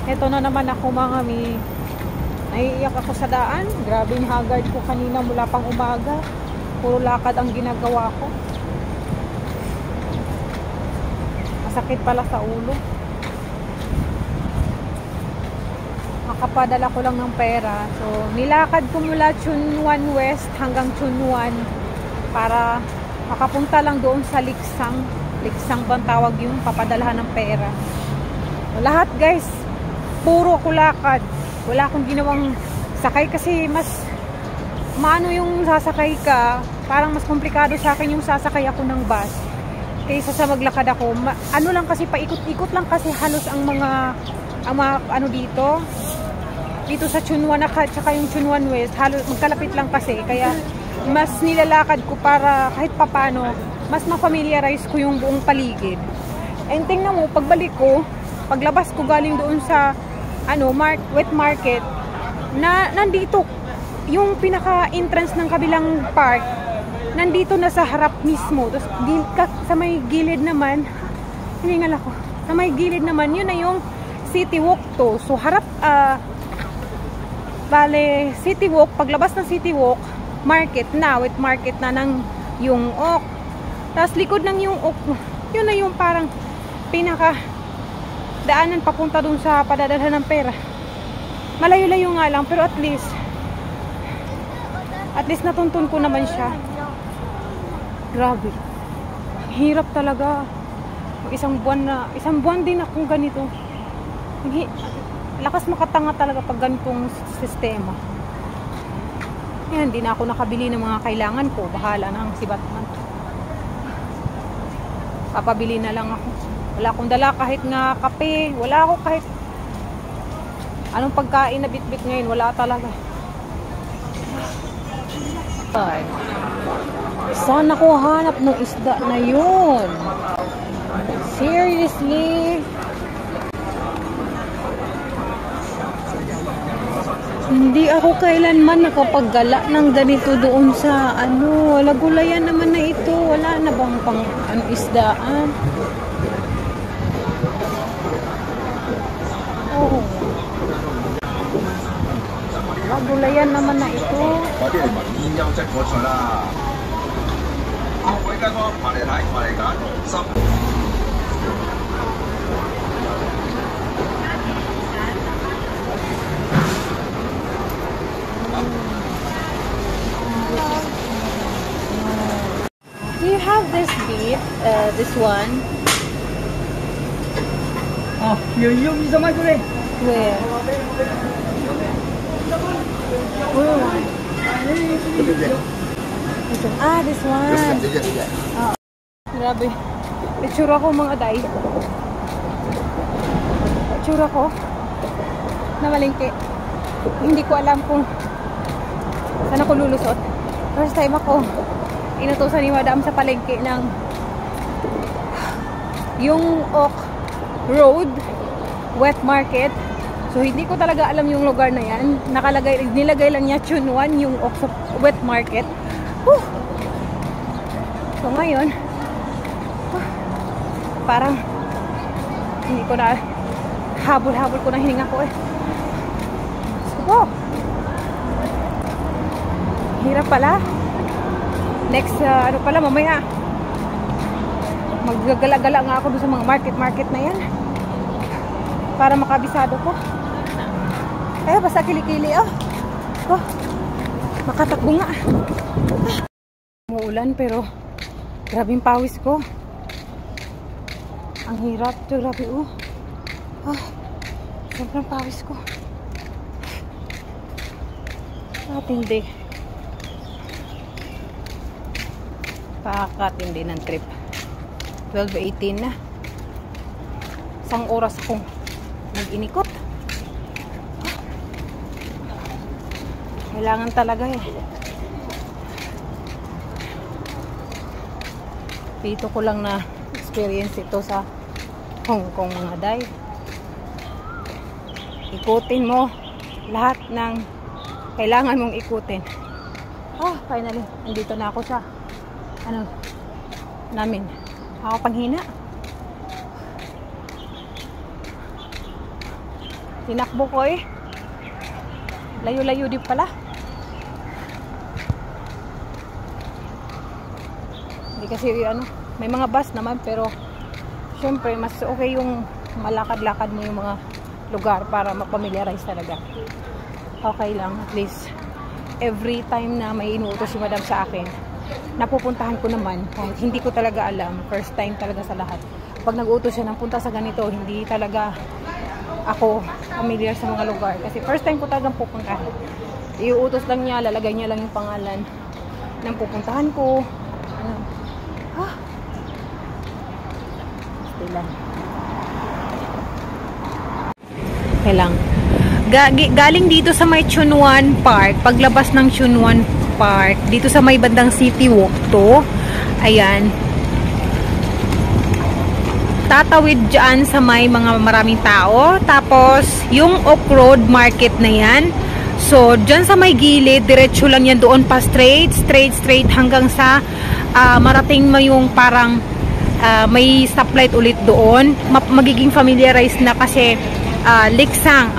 Ito na naman ako mga mi. Naiiyak ako sa daan. Grabe yung haggard ko kanina mula pang umaga. Puro lakad ang ginagawa ko. Masakit pala sa ulo. Makapadala ko lang ng pera. So, nilakad ko mula Chunwan West hanggang Chunwan para makapunta lang doon sa Liksang. Liksang bang tawag yung papadalahan ng pera. Lahat guys, puro ko lakad. Wala akong ginawang sakay kasi mas maano yung sasakay ka. Parang mas komplikado sa akin yung sasakay ako ng bus kaysa sa maglakad ako. Ano lang kasi, paikot-ikot lang kasi halos ang mga ano dito sa Chunwan at saka yung Chunwan West, halos magkalapit lang kasi, kaya mas nilalakad ko para kahit papano mas ma-familiarize ko yung buong paligid. And tingnan mo, pagbalik ko, paglabas ko galing doon sa wet market, na nandito yung pinaka-entrance ng kabilang park, nandito na sa harap mismo. Tapos sa may gilid naman, hiningal ako, sa may gilid naman, yun na yung City Walk to. So harap, bale, City Walk, paglabas ng City Walk, market na, wet market na ng yung ok. Tapos likod ng yung ok, yun na yung parang pinaka daanan papunta dun sa padadalhan ng pera. Malayo-layo nga lang, pero at least natuntun ko naman siya. Grabe, hirap talaga. Isang buwan din akong ganito. Lakas makatanga talaga pag ganitong sistema. Yan, hindi na ako nakabili ng mga kailangan ko. Bahala na ang si Batman. Papabili na lang ako. Wala akong dala kahit nga kape. Wala ako kahit anong pagkain na bit-bit ngayon. Wala talaga. Saan ako hanap ng isda na yun? Seriously? Hindi ako kailanman nakapaggala ng ganito doon sa wala gulayan naman na ito. Wala na bang pang isdaan? Oh. Wala gulayan naman na ito. Do you have this beef? This one? Oh, yung isa mo ito rin. Where? This one. Grabe. Itsura ko mga day. Itsura ko na malingki. Hindi ko alam kung saan ako lulusot. First time ako inutusan ni Madam sa palengke ng yung Oak Road Wet Market. So hindi ko talaga alam yung lugar na yan. Nilagay lang niya Chunwan yung Oak Wet Market. So ngayon, parang hindi ko na habol-habol ko na hininga ko eh. So, hirap pala. Next, pala, mamaya maggagala-gala nga ako doon sa mga market na yan para makabisado ko. Basta kilikili makatakbo nga. Umuulan pero grabe yung pawis ko. Ang hirap. Grabe sobrang pawis ko. Hindi. Pakakatindi ng trip. 12:18 na. Isang oras akong nag-inikot. Kailangan talaga eh. Dito ko lang na experience ito sa Hong Kong mga day. Ikutin mo lahat ng kailangan mong ikutin. Finally, nandito na ako sa namin. Ako panghina. Tinakbo ko eh. Layo-layo din pala. Hindi kasi ano, may mga bus naman pero syempre mas okay yung malakad-lakad mo yung mga lugar para mapamilyarize talaga. Okay lang, at least every time na may inuutos si madam sa akin, napupuntahan ko naman kahit hindi ko talaga alam. First time talaga sa lahat. Pag nag-utos siya ng punta sa ganito, hindi talaga ako familiar sa mga lugar. Kasi first time ko talagang pupuntahan. Iuutos lang niya, lalagay niya lang yung pangalan ng pupuntahan ko. Ano? Stay lang. Okay lang. Galing dito sa may Chunwan Park, paglabas ng Chunwan Park, dito sa may bandang City Walk to. Ayan. Tatawid dyan sa may mga maraming tao. Tapos, yung Oak Road Market na yan. So, dyan sa may gilid, diretso lang yan doon pa straight hanggang sa marating mo yung parang may stoplight ulit doon. Magiging familiarized na kasi Liksang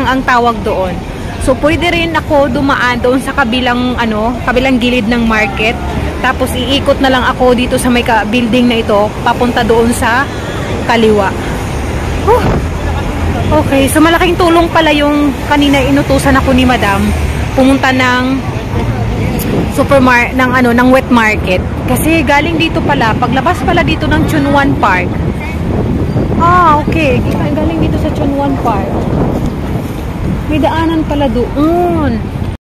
ang tawag doon. So, pwede rin ako dumaan doon sa kabilang gilid ng market. Tapos, iikot na lang ako dito sa may building na ito, papunta doon sa kaliwa. Okay, so malaking tulong pala yung kanina inutusan ako ni madam, pumunta ng ng wet market. Kasi galing dito pala, paglabas pala dito ng Chunwan Park. Okay. Galing dito sa Chunwan Park. May daanan pala doon.